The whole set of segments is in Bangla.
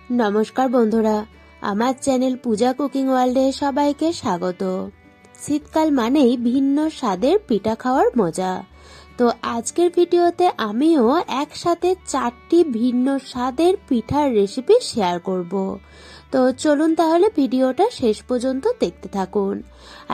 নমস্কার বন্ধুরা, আমার চ্যানেল পূজা কুকিং ওয়ার্ল্ডে সবাইকে স্বাগত। শীতকাল মানেই ভিন্ন স্বাদের পিঠা খাওয়ার মজা। তো আজকের ভিডিওতে আমিও একসাথে 4টি ভিন্ন স্বাদের পিঠার রেসিপি শেয়ার করব। তো চলুন তাহলে ভিডিওটা শেষ পর্যন্ত দেখতে থাকুন।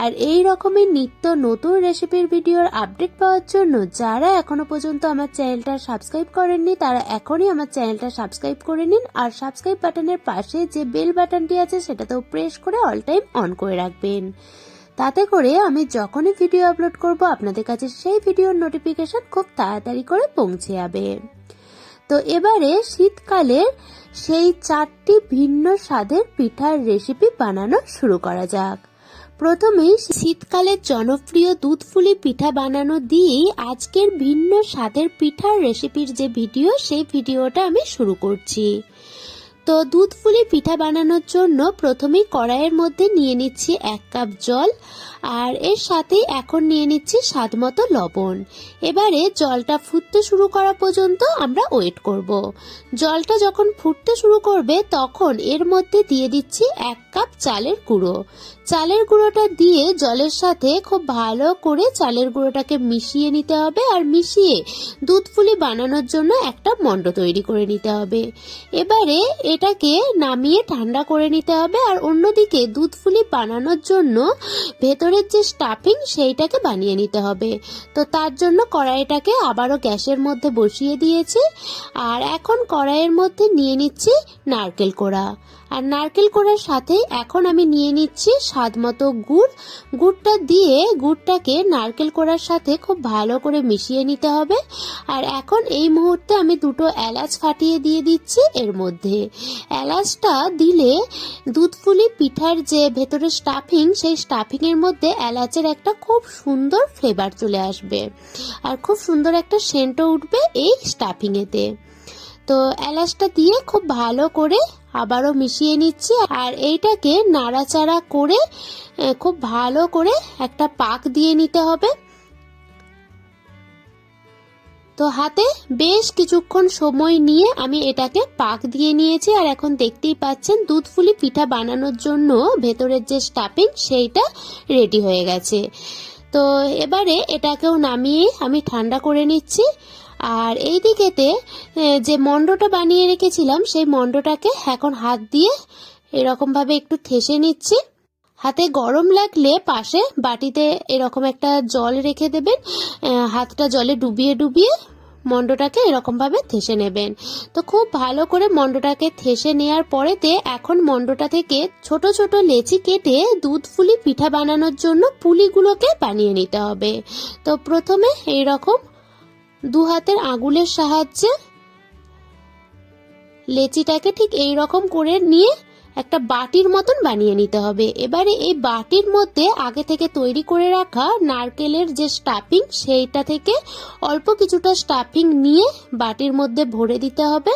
আর এই রকমের নিত্য নতুন রেসিপির ভিডিওর আপডেট পাওয়ার জন্য যারা এখনো পর্যন্ত আমার চ্যানেলটা সাবস্ক্রাইব করেননি তারা এখনই আমার চ্যানেলটা সাবস্ক্রাইব করে নিন। আর সাবস্ক্রাইব বাটনের পাশে যে বেল বাটনটি আছে সেটাতেও প্রেস করে অল টাইম অন করে রাখবেন। তাতে করে আমি যখনই ভিডিও আপলোড করব আপনাদের কাছে সেই ভিডিওর নোটিফিকেশন খুব তাড়াতাড়ি করে পৌঁছে যাবে। তো এবারে শীতকালের সেই 4টি ভিন্ন স্বাদের পিঠার রেসিপি বানানো শুরু করা যাক। প্রথমেই শীতকালের জনপ্রিয় দুধপুলি পিঠা বানানো দিয়েই আজকের ভিন্ন স্বাদের পিঠার রেসিপির যে ভিডিও সেই ভিডিওটা আমি শুরু করছি। তো দুধপুলি পিঠা বানানোর জন্য প্রথমেই কড়াইয়ের মধ্যে নিয়ে নিচ্ছি 1 কাপ জল, আর এর সাথেই এখন নিয়ে নিচ্ছি স্বাদমতো লবণ। এবারে জলটা ফুটতে শুরু করা পর্যন্ত আমরা ওয়েট করব। জলটা যখন ফুটতে শুরু করবে তখন এর মধ্যে দিয়ে দিচ্ছি 1 কাপ চালের গুঁড়ো। চালের গুঁড়োটা দিয়ে জলের সাথে খুব ভালো করে চালের গুঁড়োটাকে মিশিয়ে নিতে হবে, আর মিশিয়ে দুধপুলি বানানোর জন্য একটা মণ্ড তৈরি করে নিতে হবে। এবারে এটাকে নামিয়ে ঠান্ডা করে নিতে হবে, আর অন্যদিকে দুধপুলি বানানোর জন্য ভেতরের যে স্টাফিং সেইটাকে বানিয়ে নিতে হবে। তো তার জন্য কড়াইটাকে আবারও গ্যাসের মধ্যে বসিয়ে দিয়েছি, আর এখন কড়াইয়ের মধ্যে নিয়ে নিচ্ছি নারকেল কোড়া। আর নারকেল কোড়ার সাথে এখন আমি নিয়ে নিচ্ছি স্বাদমতো গুড়। গুড়টা দিয়ে গুড়টাকে নারকেল কোড়ার সাথে খুব ভালো করে মিশিয়ে নিতে হবে। আর এখন এই মুহূর্তে আমি 2টো এলাচ ফাটিয়ে দিয়ে দিচ্ছি এর মধ্যে। এলাচটা দিলে দুধপুলি পিঠার যে ভেতরে স্টাফিং সেই স্টাফিং এর মধ্যে এলাচের একটা খুব সুন্দর ফ্লেভার চলে আসবে, আর খুব সুন্দর একটা সেন্টও উঠবে এই স্টাফিং এতে। তো এলাচটা দিয়ে খুব ভালো করে আবারও মিশিয়ে নিচ্ছি, আর এইটাকে নাড়াচাড়া করে খুব ভালো করে একটা পাক দিয়ে নিতে হবে। তো হাতে বেশ কিছুক্ষণ সময় নিয়ে আমি এটাকে পাক দিয়ে নিয়েছি, আর এখন দেখতেই পাচ্ছেন দুধপুলি পিঠা বানানোর জন্য ভেতরের যে স্টাফিং সেইটা রেডি হয়ে গেছে। তো এবারে এটাকেও নামিয়ে আমি ঠান্ডা করে নিচ্ছি। আর এই দিকেতে যে মণ্ডটা বানিয়ে রেখেছিলাম সেই মণ্ডটাকে এখন হাত দিয়ে এরকম ভাবে একটু ঠেসে নিচ্ছি। হাতে গরম লাগলে পাশে বাটিতে এরকম একটা জল রেখে দেবেন, হাতটা জলে ডুবিয়ে ডুবিয়ে মণ্ডটাকে এরকম ভাবে ঠেসে নেবেন। তো খুব ভালো করে মণ্ডটাকে ঠেসে নেওয়ার পরেতে এখন মণ্ডটা থেকে ছোট ছোট লেচি কেটে দুধপুলি পিঠা বানানোর জন্য পুলিগুলোকে বানিয়ে নিতে হবে। তো প্রথমে এইরকম 2 হাতের আঙুলের সাহায্যে লেচিটাকে ঠিক এই রকম করে নিয়ে একটা বাটির মতন বানিয়ে নিতে হবে। এবারে এই বাটির মধ্যে আগে থেকে তৈরি করে রাখা নারকেলের যে স্টাফিং সেইটা থেকে অল্প কিছুটা স্টাফিং নিয়ে বাটির মধ্যে ভরে দিতে হবে।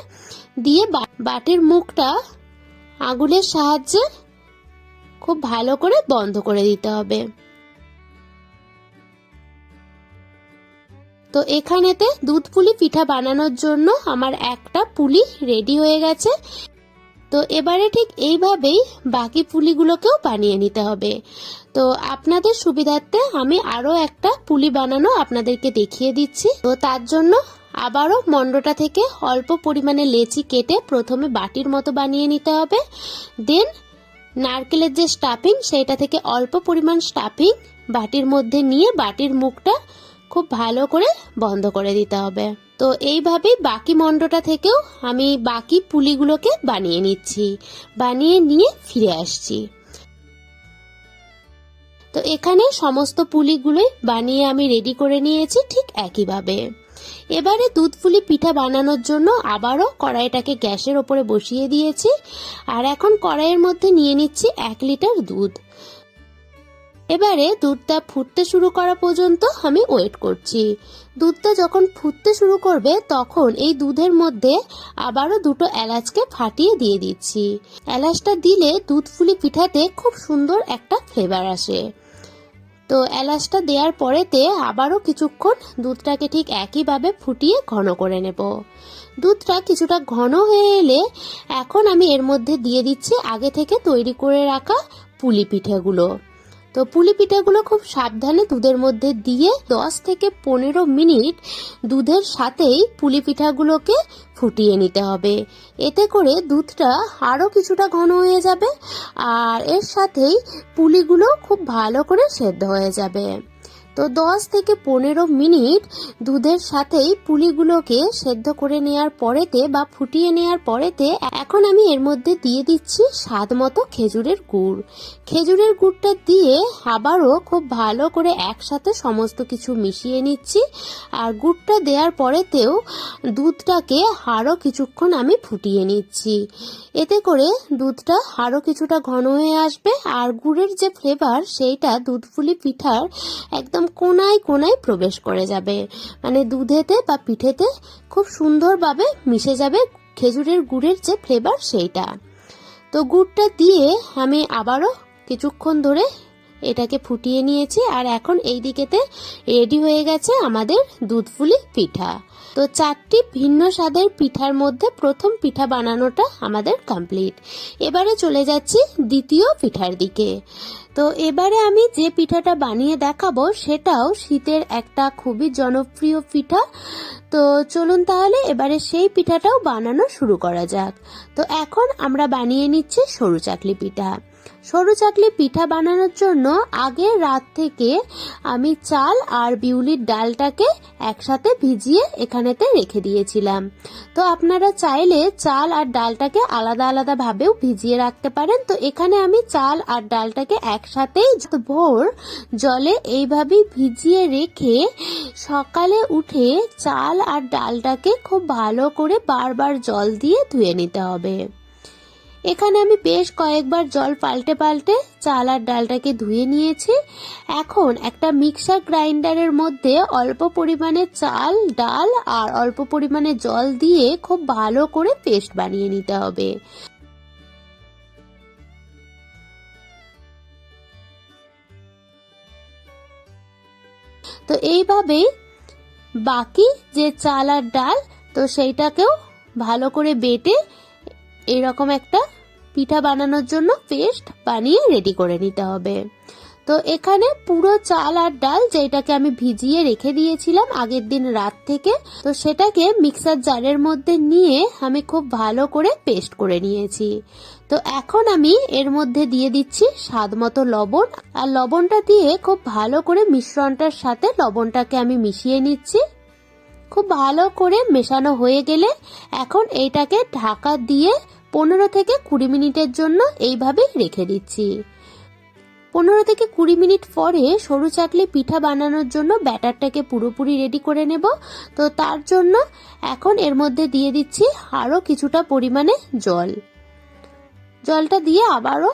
দিয়ে বাটির মুখটা আঙুলের সাহায্যে খুব ভালো করে বন্ধ করে দিতে হবে। তো এখানেতে দুধপুলি পিঠা বানানোর জন্য আমার একটা পুলি রেডি হয়ে গেছে। তো এবারে ঠিক এইভাবেই বাকি পুলিগুলোকেও বানিয়ে নিতে হবে। তো আপনাদের সুবিধার্থে আমি আরো একটা পুলি বানানো আপনাদেরকে দেখিয়ে দিচ্ছি। তো তার জন্য আবারও মণ্ডটা থেকে অল্প পরিমাণে লেচি কেটে প্রথমে বাটির মতো বানিয়ে নিতে হবে। দেন নারকেলের যে স্টাফিং সেটা থেকে অল্প পরিমাণ স্টাফিং বাটির মধ্যে নিয়ে বাটির মুখটা খুব ভালো করে বন্ধ করে দিতে হবে। তো এইভাবেই বাকি মণ্ডটা থেকেও আমি বাকি পুলিগুলোকে বানিয়ে নিচ্ছি। বানিয়ে নিয়ে ফিরে আসছি। তো এখানে সমস্ত পুলিগুলোই বানিয়ে আমি রেডি করে নিয়েছি ঠিক একইভাবে। এবারে দুধপুলি পিঠা বানানোর জন্য আবারও কড়াইটাকে গ্যাসের ওপরে বসিয়ে দিয়েছি, আর এখন কড়াইয়ের মধ্যে নিয়ে নিচ্ছি 1 লিটার দুধ। এবারে দুধটা ফুটতে শুরু করা পর্যন্ত আমি ওয়েট করছি। দুধটা যখন ফুটতে শুরু করবে তখন এই দুধের মধ্যে আবারও 2টো এলাচকে ফাটিয়ে দিয়ে দিচ্ছি। এলাচটা দিলে দুধপুলি পিঠাতে খুব সুন্দর একটা ফ্লেভার আসে। তো এলাচটা দেওয়ার পরেতে আবারও কিছুক্ষণ দুধটাকে ঠিক একইভাবে ফুটিয়ে ঘন করে নেব। দুধটা কিছুটা ঘন হয়ে এলে এখন আমি এর মধ্যে দিয়ে দিচ্ছি আগে থেকে তৈরি করে রাখা পুলি পিঠেগুলো। তো পুলি পিঠাগুলো খুব সাবধানে দুধের মধ্যে দিয়ে 10 থেকে 15 মিনিট দুধের সাথেই পুলি পিঠাগুলোকে ফুটিয়ে নিতে হবে। এতে করে দুধটা আরও কিছুটা ঘন হয়ে যাবে আর এর সাথেই পুলিগুলো খুব ভালো করে সেদ্ধ হয়ে যাবে। তো 10 থেকে 15 মিনিট দুধের সাথেই পুলিগুলোকে সেদ্ধ করে নেওয়ার পরেতে বা ফুটিয়ে নেওয়ার পরেতে এখন আমি এর মধ্যে দিয়ে দিচ্ছি স্বাদ মতো খেজুরের গুড়। খেজুরের গুড়টা দিয়ে আবারও খুব ভালো করে একসাথে সমস্ত কিছু মিশিয়ে নিচ্ছি। আর গুড়টা দেওয়ার পরেতেও দুধটাকে আরও কিছুক্ষণ আমি ফুটিয়ে নিচ্ছি। এতে করে দুধটা আরও কিছুটা ঘন হয়ে আসবে আর গুড়ের যে ফ্লেভার সেইটা দুধ পুলি পিঠার একদম কোনায় কোনায় প্রবেশ করে যাবে, মানে দুধেতে বা পিঠেতে খুব সুন্দরভাবে মিশে যাবে খেজুরের গুড়ের যে ফ্লেভার সেইটা। তো গুড়টা দিয়ে আমি আবারও কিছুক্ষণ ধরে এটাকে ফুটিয়ে নিয়েছি আর এখন এই দিকেতে রেডি হয়ে গেছে আমাদের দুধ পুলি পিঠা। তো 4টি ভিন্ন স্বাদের পিঠার মধ্যে প্রথম পিঠা বানানোটা আমাদের কমপ্লিট। এবারে চলে যাচ্ছি দ্বিতীয় পিঠার দিকে। তো এবারে আমি যে পিঠাটা বানিয়ে দেখাবো সেটাও শীতের একটা খুবই জনপ্রিয় পিঠা। তো চলুন তাহলে এবারে সেই পিঠাটাও বানানো শুরু করা যাক। তো এখন আমরা বানিয়ে নিচ্ছি সরু চাকলি পিঠা। সরু চাকলি পিঠা বানানোর জন্য আগের রাত থেকে আমি চাল আর বিউলির ডালটাকে একসাথে ভিজিয়ে এখানেতে রেখে দিয়েছিলাম। তো আপনারা চাইলে চাল আর ডালটাকে আলাদা আলাদা ভাবেও ভিজিয়ে রাখতে পারেন। তো এখানে আমি চাল আর ডালটাকে একসাথেই ভোর জলে এইভাবেই ভিজিয়ে রেখে সকালে উঠে চাল আর ডালটাকে খুব ভালো করে বারবার জল দিয়ে ধুয়ে নিতে হবে। এখানে আমি বেশ কয়েকবার জল পাল্টে পাল্টে চাল আর ডালটাকে ধুয়ে নিয়েছি। এখন একটা মিক্সার গ্রাইন্ডারের মধ্যে অল্প পরিমাণে চাল ডাল আর অল্প পরিমাণে জল দিয়ে খুব ভালো করে পেস্ট বানিয়ে নিতে হবে। তো এইভাবেই বাকি যে চাল আর ডাল তো সেইটাকেও ভালো করে বেটে এরকম একটা পিঠা বানানোর জন্য পেস্ট বানিয়ে রেডি করে নিতে হবে। তো এখানে পুরো চাল আর ডাল যেটাকে আমি ভিজিয়ে রেখে দিয়েছিলাম আগের দিন রাত থেকে, তো সেটাকে মিক্সার জারের মধ্যে নিয়ে আমি খুব ভালো করে পেস্ট করে নিয়েছি। তো এখন আমি এর মধ্যে দিয়ে দিচ্ছি স্বাদ মতো লবণ আর লবণটা দিয়ে খুব ভালো করে মিশ্রণটার সাথে লবণটাকে আমি মিশিয়ে নিচ্ছি। খুব ভালো করে মেশানো হয়ে গেলে এখন এইটাকে ঢাকা দিয়ে 15 থেকে 20 মিনিটের জন্য এইভাবে রেখে দিচ্ছি। 15 থেকে 20 মিনিট পরে সরু চাকলি পিঠা বানানোর জন্য ব্যাটারটাকে পুরোপুরি রেডি করে নেব। তো তার জন্য এখন এর মধ্যে দিয়ে দিচ্ছি আরও কিছুটা পরিমাণে জলটা দিয়ে আবারও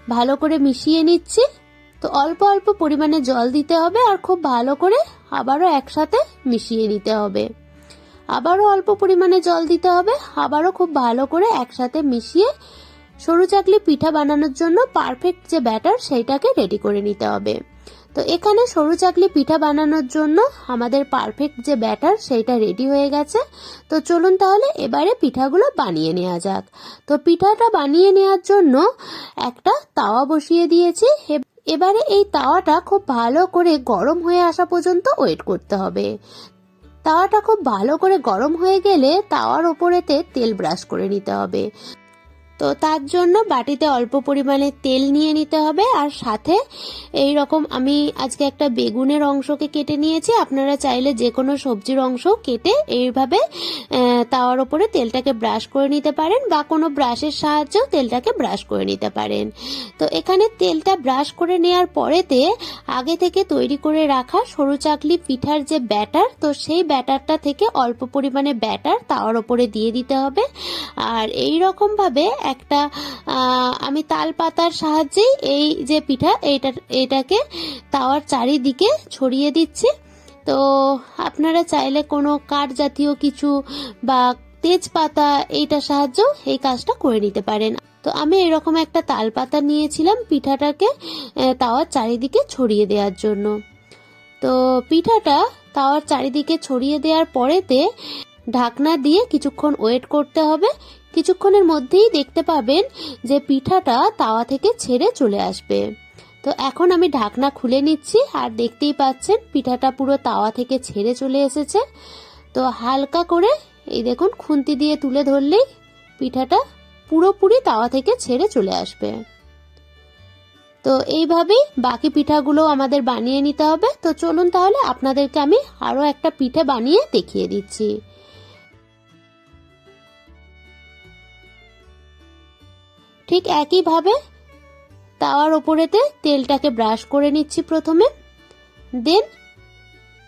ভালো করে মিশিয়ে নিচ্ছি। তো অল্প অল্প পরিমাণে জল দিতে হবে আর খুব ভালো করে আবারও একসাথে মিশিয়ে নিতে হবে। আবারও অল্প পরিমাণে জল দিতে হবে, আবারও খুব ভালো করে একসাথে মিশিয়ে সরু চাকলি পিঠা বানানোর জন্য পারফেক্ট যে ব্যাটার সেইটাকে রেডি করে নিতে হবে। তো এখানে সরু চাকলি পিঠা বানানোর জন্য আমাদের পারফেক্ট যে ব্যাটার সেইটা রেডি হয়ে গেছে। তো চলুন তাহলে এবারে পিঠাগুলো বানিয়ে নেওয়া যাক। তো পিঠাটা বানিয়ে নেওয়ার জন্য একটা তাওয়া বসিয়ে দিয়েছি। এবারে এই তাওয়াটা খুব ভালো করে গরম হয়ে আসা পর্যন্ত ওয়েট করতে হবে। তাওয়াটা খুব ভালো করে গরম হয়ে গেলে তাওয়ার ওপরেতে তেল ব্রাশ করে নিতে হবে। তো তার জন্য বাটিতে অল্প পরিমাণে তেল নিয়ে নিতে হবে আর সাথে এই রকম আমি আজকে একটা বেগুনের অংশকে কেটে নিয়েছি। আপনারা চাইলে যে কোনো সবজির অংশ কেটে এইভাবে তাওয়ার ওপরে তেলটাকে ব্রাশ করে নিতে পারেন বা কোনো ব্রাশের সাহায্যেও তেলটাকে ব্রাশ করে নিতে পারেন। তো এখানে তেলটা ব্রাশ করে নেওয়ার পরেতে আগে থেকে তৈরি করে রাখা সরু চাকলি পিঠার যে ব্যাটার, তো সেই ব্যাটারটা থেকে অল্প পরিমাণে ব্যাটার তাওয়ার ওপরে দিয়ে দিতে হবে। আর এই রকম ভাবে একটা আমি তাল পাতার সাহায্যেই এই যে পিঠা এটাকে তাওয়ার চারিদিকে ছড়িয়ে দিচ্ছি। তো আপনারা চাইলে কোনো কাঠ জাতীয় কিছু বা তেজপাতা এইটার সাহায্য এই কাজটা করে নিতে পারেন। তো আমি এরকম একটা তাল পাতা নিয়েছিলাম পিঠাটাকে তাওয়ার চারিদিকে ছড়িয়ে দেওয়ার জন্য। তো পিঠাটা তাওয়ার চারিদিকে ছড়িয়ে দেওয়ার পরেতে ঢাকনা দিয়ে কিছুক্ষণ ওয়েট করতে হবে। কিছুক্ষণের মধ্যেই দেখতে পাবেন যে পিঠাটা তাওয়া থেকে ছেড়ে চলে আসবে। তো এখন আমি ঢাকনা খুলে নিচ্ছি, আর দেখতেই পাচ্ছেন পিঠাটা পুরো তাওয়া থেকে ছেড়ে চলে এসেছে। তো হালকা করে এই দেখুন খুন্তি দিয়ে তুলে ধরলেই পিঠাটা পুরোপুরি তাওয়া থেকে ছেড়ে চলে আসবে। তো এইভাবেই বাকি পিঠাগুলো আমাদের বানিয়ে নিতে হবে। তো চলুন তাহলে আপনাদেরকে আমি আরো একটা পিঠে বানিয়ে দেখিয়ে দিচ্ছি। ঠিক একইভাবে তাওয়ার ওপরেতে তেলটাকে ব্রাশ করে নিচ্ছি প্রথমে। দেন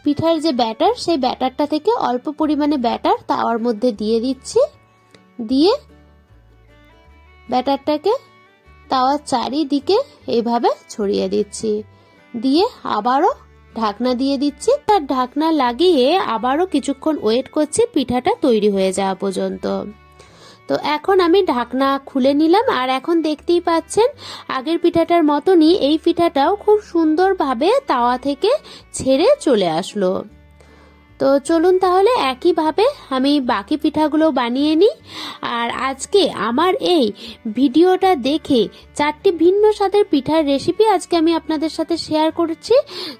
পিঠার যে ব্যাটার, সেই ব্যাটারটা থেকে অল্প পরিমাণে ব্যাটার তাওয়ার মধ্যে দিয়ে দিচ্ছি। দিয়ে ব্যাটারটাকে তাওয়ার চারিদিকে এইভাবে ছড়িয়ে দিচ্ছি। দিয়ে আবারও ঢাকনা দিয়ে দিচ্ছি। তার ঢাকনা লাগিয়ে আবারও কিছুক্ষণ ওয়েট করছি পিঠাটা তৈরি হয়ে যাওয়া পর্যন্ত। তো এখন আমি ঢাকনা খুলে নিলাম, আর এখন দেখতেই পাচ্ছেন আগের পিঠাটার মতনই এই পিঠাটাও খুব সুন্দরভাবে তাওয়া থেকে ছেড়ে চলে আসলো। তো চলুন তাহলে একইভাবে আমি বাকি পিঠাগুলো বানিয়ে নিই। আর আজকে আমার এই ভিডিওটা দেখে 4টি ভিন্ন স্বাদের পিঠার রেসিপি আজকে আমি আপনাদের সাথে শেয়ার করছি।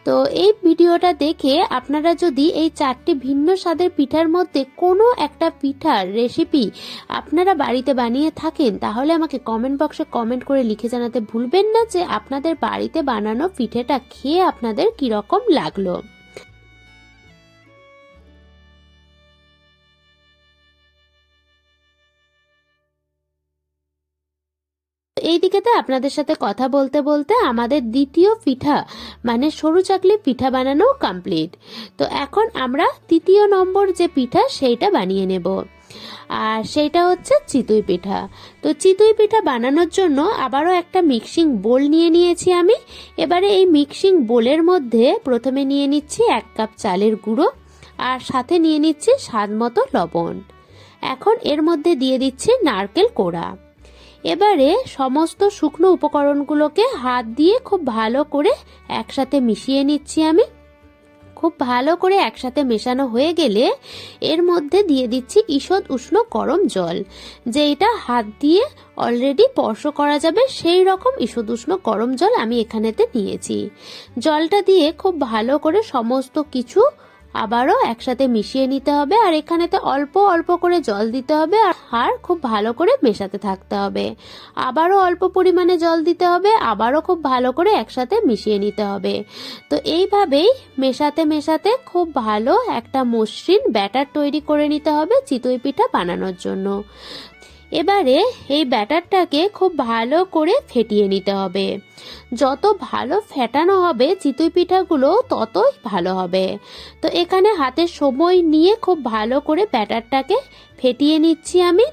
তো এই ভিডিওটা দেখে আপনারা যদি এই 4টি ভিন্ন স্বাদের পিঠার মধ্যে কোনো একটা পিঠার রেসিপি আপনারা বাড়িতে বানিয়ে থাকেন, তাহলে আমাকে কমেন্ট বক্সে কমেন্ট করে লিখে জানাতে ভুলবেন না যে আপনাদের বাড়িতে বানানো পিঠেটা খেয়ে আপনাদের কিরকম লাগলো। এই দিকেতে আপনাদের সাথে কথা বলতে বলতে আমাদের দ্বিতীয় পিঠা মানে সরু চাকলি পিঠা বানানো কমপ্লিট। তো এখন আমরা তৃতীয় নম্বর যে পিঠা সেইটা বানিয়ে নেব, আর সেইটা হচ্ছে চিতই পিঠা। তো চিতই পিঠা বানানোর জন্য আবারও একটা মিক্সিং বোল নিয়ে নিয়েছি আমি। এবারে এই মিক্সিং বোলের মধ্যে প্রথমে নিয়ে নিচ্ছি 1 কাপ চালের গুঁড়ো, আর সাথে নিয়ে নিচ্ছি স্বাদ মতো লবণ। এখন এর মধ্যে দিয়ে দিচ্ছি নারকেল কোড়া। এবারে সমস্ত শুকনো উপকরণগুলোকে হাত দিয়ে খুব ভালো করে একসাথে মিশিয়ে নিচ্ছি আমি। খুব ভালো করে একসাথে মেশানো হয়ে গেলে এর মধ্যে দিয়ে দিচ্ছি ঈষৎ উষ্ণ গরম জল, যেটা হাত দিয়ে অলরেডি স্পর্শ করা যাবে সেই রকম ঈষৎ উষ্ণ গরম জল আমি এখানেতে নিয়েছি। জলটা দিয়ে খুব ভালো করে সমস্ত কিছু আবারও একসাথে মিশিয়ে নিতে হবে, আর এখানেতে অল্প অল্প করে জল দিতে হবে, আর খুব ভালো করে মেশাতে থাকতে হবে। আবারও অল্প পরিমাণে জল দিতে হবে, আবারও খুব ভালো করে একসাথে মিশিয়ে নিতে হবে। তো এইভাবেই মেশাতে মেশাতে খুব ভালো একটা মসৃণ ব্যাটার তৈরি করে নিতে হবে চিতই পিঠা বানানোর জন্য। এবারে এই ব্যাটারটাকে খুব ভালো করে ফেটিয়ে নিতে হবে। যত ভালো ফেটানো হবে চিতই পিঠাগুলো ততই ভালো হবে। তো এখানে হাতে সময় নিয়ে খুব ভালো করে ব্যাটারটাকে ফেটিয়ে নিচ্ছি আমি।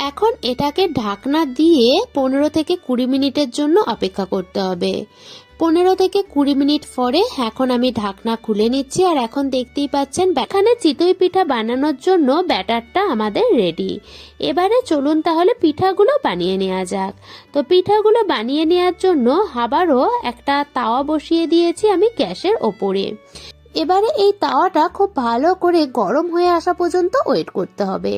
এখন এটাকে ঢাকনা দিয়ে 15 থেকে 20 মিনিটের জন্য অপেক্ষা করতে হবে। 15 থেকে 20 মিনিট পরে এখন আমি ঢাকনা খুলে নিচ্ছি, আর এখন দেখতেই পাচ্ছেন এখানে চিতই পিঠা বানানোর জন্য ব্যাটারটা আমাদের রেডি। এবারে চলুন তাহলে পিঠাগুলো বানিয়ে নেওয়া যাক। তো পিঠাগুলো বানিয়ে নেওয়ার জন্য আবারও একটা তাওয়া বসিয়ে দিয়েছি আমি গ্যাসের ওপরে। এবারে এই তাওয়াটা খুব ভালো করে গরম হয়ে আসা পর্যন্ত ওয়েট করতে হবে।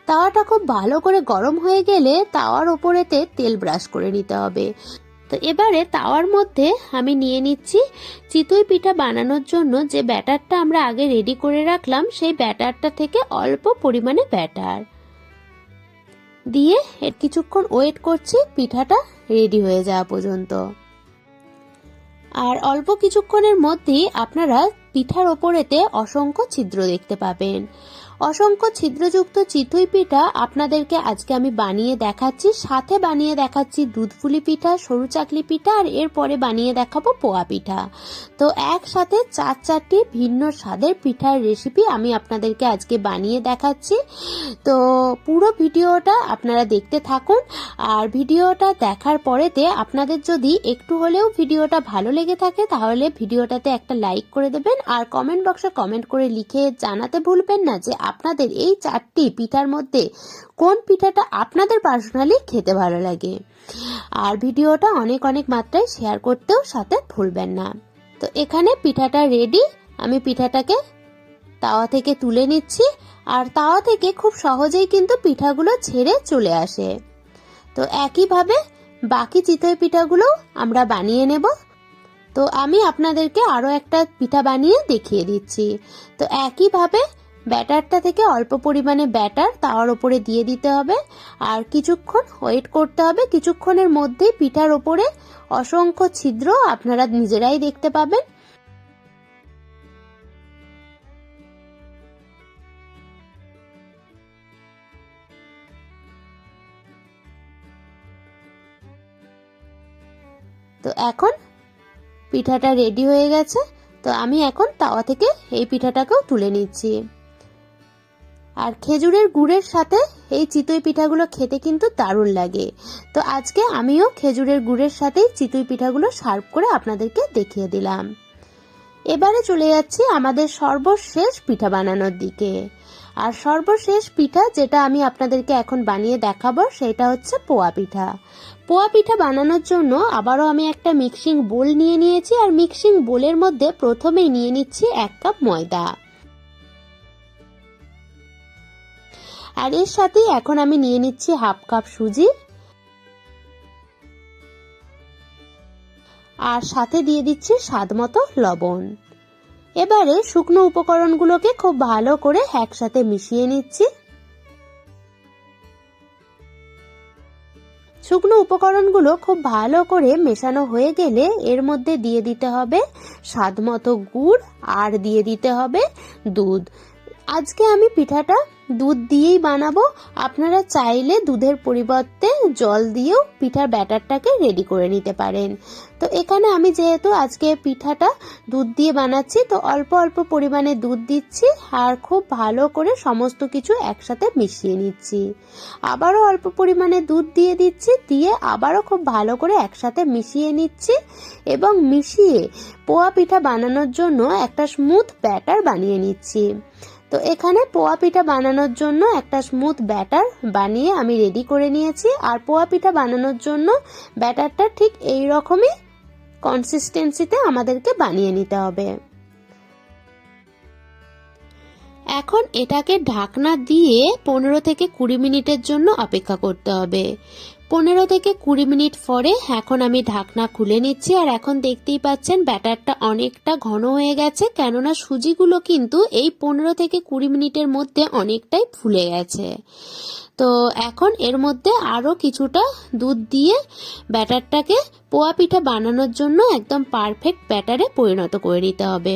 তাওয়াটা খুব ভালো করে গরম হয়ে গেলে তাওয়ার ওপরেতে তেল ব্রাশ করে নিতে হবে। তো এবারে তাওয়ার মধ্যে আমি নিয়ে নিচ্ছি চিতই পিঠা বানানোর জন্য যে ব্যাটারটা আমরা আগে রেডি করে রাখলাম, সেই ব্যাটারটা থেকে অল্প পরিমাণে ব্যাটার দিয়ে কিছুক্ষণ ওয়েট করছি পিঠাটা রেডি হয়ে যাওয়া পর্যন্ত। আর অল্প কিছুক্ষণের মধ্যেই আপনারা পিঠার ওপরেতে অসংখ্য ছিদ্র দেখতে পাবেন। অসংখ্য ছিদ্রযুক্ত চিতই পিঠা আপনাদেরকে আজকে আমি বানিয়ে দেখাচ্ছি। সাথে বানিয়ে দেখাচ্ছি দুধপুলি পিঠা, সরু চাকলি পিঠা, আর এরপরে বানিয়ে দেখাবো পোয়া পিঠা। তো একসাথে 4টি ভিন্ন স্বাদের পিঠার রেসিপি আমি আপনাদেরকে আজকে বানিয়ে দেখাচ্ছি। তো পুরো ভিডিওটা আপনারা দেখতে থাকুন। আর ভিডিওটা দেখার পরেতে আপনাদের যদি একটু হলেও ভিডিওটা ভালো লেগে থাকে তাহলে ভিডিওটাতে একটা লাইক করে দেবেন, আর কমেন্ট বক্সে কমেন্ট করে লিখে জানাতে ভুলবেন না যে আপনাদের এই 4টি পিঠার মধ্যে কোন পিঠাটা আপনাদের পার্সোনালি খেতে ভালো লাগে। আর ভিডিওটা অনেক অনেক মাত্রায় শেয়ার করতেও সাথে ভুলবেন না। তো এখানে পিঠাটা রেডি, আমি পিঠাটাকে তাওয়া থেকে তুলে নিচ্ছি। আর তাওয়া থেকে খুব সহজেই কিন্তু পিঠাগুলো ছেড়ে চলে আসে। তো একইভাবে বাকি চিতই পিঠাগুলো আমরা বানিয়ে নেব। তো আমি আপনাদেরকে আরো একটা পিঠা বানিয়ে দেখিয়ে দিচ্ছি। তো একইভাবে ব্যাটারটা থেকে অল্প পরিমাণে ব্যাটার তাওয়ার উপরে দিয়ে দিতে হবে, আর কিছুক্ষণ ওয়েট করতে হবে। কিছুক্ষণের মধ্যেই পিঠার ওপরে অসংখ্য ছিদ্র আপনারা নিজেরাই দেখতে পাবেন। তো এখন পিঠাটা রেডি হয়ে গেছে। তো আমি এখন তাওয়া থেকে এই পিঠাটাকেও তুলে নিচ্ছি। আর খেজুরের গুড়ের সাথে এই চিতই পিঠাগুলো খেতে কিন্তু দারুণ লাগে। তো আজকে আমিও খেজুরের গুড়ের সাথেই চিতই পিঠাগুলো সার্ভ করে আপনাদেরকে দেখিয়ে দিলাম। এবারে চলে যাচ্ছি আমাদের সর্বশেষ পিঠা বানানোর দিকে। আর সর্বশেষ পিঠা যেটা আমি আপনাদেরকে এখন বানিয়ে দেখাবো সেটা হচ্ছে পোয়া পিঠা। পোয়া পিঠা বানানোর জন্য আবারও আমি একটা মিক্সিং বোল নিয়ে নিয়েছি। আর মিক্সিং বোলের মধ্যে প্রথমেই নিয়ে নিচ্ছি 1 কাপ ময়দা। আর এর সাথে এখন আমি নিয়ে নিচ্ছি 1/2 কাপ সুজি, আর সাথে দিয়ে দিচ্ছি স্বাদমতো লবণ। এবারে শুকনো উপকরণগুলোকে খুব ভালো করে একসাথে মিশিয়ে নিচ্ছি। শুকনো উপকরণগুলো খুব ভালো করে মেশানো হয়ে গেলে এর মধ্যে দিয়ে দিতে হবে স্বাদমতো গুড়, আর দিয়ে দিতে হবে দুধ। আজকে আমি পিঠাটা দুধ দিয়েই বানাবো। আপনারা চাইলে দুধের পরিবর্তে জল দিয়েও পিঠার ব্যাটারটাকে রেডি করে নিতে পারেন। তো এখানে আমি যেহেতু আজকে পিঠাটা দুধ দিয়ে বানাচ্ছি, তো অল্প অল্প পরিমাণে দুধ দিচ্ছি আর খুব ভালো করে সমস্ত কিছু একসাথে মিশিয়ে নিচ্ছি। আবারও অল্প পরিমাণে দুধ দিয়ে দিচ্ছি, দিয়ে আবারও খুব ভালো করে একসাথে মিশিয়ে নিচ্ছি এবং মিশিয়ে পোয়া পিঠা বানানোর জন্য একটা স্মুথ ব্যাটার বানিয়ে নিচ্ছি। তো এখানে পোয়া পিঠা বানানোর জন্য একটা স্মুথ ব্যাটার বানিয়ে আমি রেডি করে নিয়েছি। আর পোয়া পিঠা বানানোর জন্য ব্যাটারটা ঠিক এই রকমই কনসিস্টেন্সিতে আমাদেরকে বানিয়ে নিতে হবে। এখন এটাকে ঢাকনা দিয়ে 15 থেকে 20 মিনিটের জন্য অপেক্ষা করতে হবে। 15 থেকে 20 মিনিট পরে এখন আমি ঢাকনা খুলে নিচ্ছি। আর এখন দেখতেই পাচ্ছেন ব্যাটারটা অনেকটা ঘন হয়ে গেছে, কেননা সুজিগুলো কিন্তু এই 15 থেকে 20 মিনিটের মধ্যে অনেকটাই ফুলে গেছে। তো এখন এর মধ্যে আরো কিছুটা দুধ দিয়ে ব্যাটারটাকে পোয়া পিঠা বানানোর জন্য একদম পারফেক্ট ব্যাটারে পরিণত করে নিতে হবে।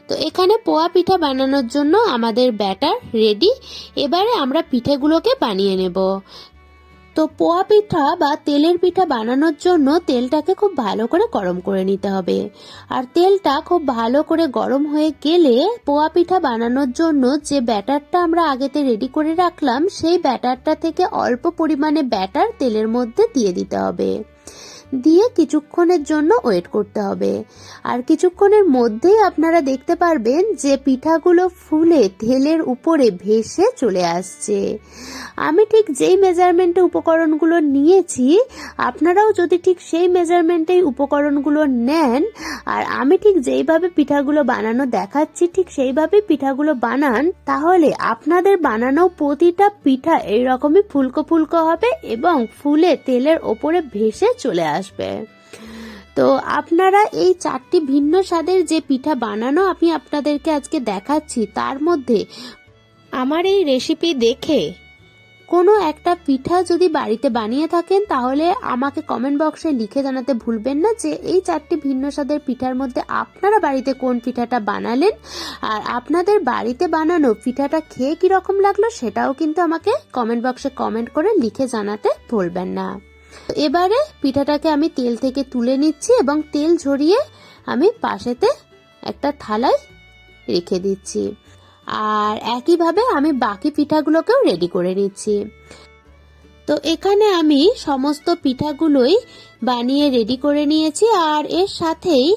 তো এখানে পোয়া পিঠা বানানোর জন্য আমাদের ব্যাটার রেডি। এবারে আমরা পিঠেগুলোকে বানিয়ে নেব। তো পোয়া পিঠা বা তেলের পিঠা বানানোর জন্য তেলটাকে খুব ভালো করে গরম করে নিতে হবে। আর তেলটা খুব ভালো করে গরম হয়ে গেলে পোয়া পিঠা বানানোর জন্য যে ব্যাটারটা আমরা আগেতে রেডি করে রাখলাম সেই ব্যাটারটা থেকে অল্প পরিমাণে ব্যাটার তেলের মধ্যে দিয়ে দিতে হবে। দিয়ে কিছুক্ষণের জন্য ওয়েট করতে হবে। আর কিছুক্ষণের মধ্যেই আপনারা দেখতে পারবেন যে পিঠাগুলো ফুলে তেলের উপরে ভেসে চলে আসছে। আমি ঠিক যেই মেজারমেন্টে উপকরণগুলো নিয়েছি, আপনারাও যদি ঠিক সেই মেজারমেন্টেই উপকরণগুলো নেন আর আমি ঠিক যেইভাবে পিঠাগুলো বানানো দেখাচ্ছি ঠিক সেইভাবে পিঠাগুলো বানান, তাহলে আপনাদের বানানো প্রতিটা পিঠা এইরকমই ফুলকো ফুলকো হবে এবং ফুলে তেলের ওপরে ভেসে চলে আসবে। তো আপনারা এই 4টি ভিন্ন স্বাদের যে পিঠা বানানো আমি আপনাদেরকে আজকে দেখাচ্ছি, তার মধ্যে আমার এই রেসিপি দেখে কোনো একটা পিঠা যদি বাড়িতে বানিয়ে থাকেন তাহলে আমাকে কমেন্ট বক্সে লিখে জানাতে ভুলবেন না যে এই 4টি ভিন্ন স্বাদের পিঠার মধ্যে আপনারা বাড়িতে কোন পিঠাটা বানালেন। আর আপনাদের বাড়িতে বানানো পিঠাটা খেয়ে কিরকম লাগলো সেটাও কিন্তু আমাকে কমেন্ট বক্সে কমেন্ট করে লিখে জানাতে ভুলবেন না। এবারে পিঠাটাকে আমি তেল থেকে তুলে নিচ্ছি এবং তেল ঝরিয়ে আমি পাশেতে একটা থালায় রেখে দিচ্ছি। আর একইভাবে আমি বাকি পিঠাগুলোকেও রেডি করে নিচ্ছি। তো এখানে আমি সমস্ত পিঠাগুলোই বানিয়ে রেডি করে নিয়েছি। আর এর সাথেই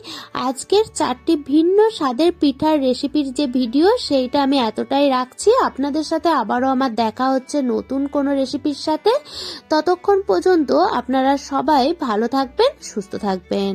আজকের 4টি ভিন্ন স্বাদের পিঠার রেসিপির যে ভিডিও সেইটা আমি এতটাই রাখছি। আপনাদের সাথে আবারও আমার দেখা হচ্ছে নতুন কোনো রেসিপির সাথে। ততক্ষণ পর্যন্ত আপনারা সবাই ভালো থাকবেন, সুস্থ থাকবেন।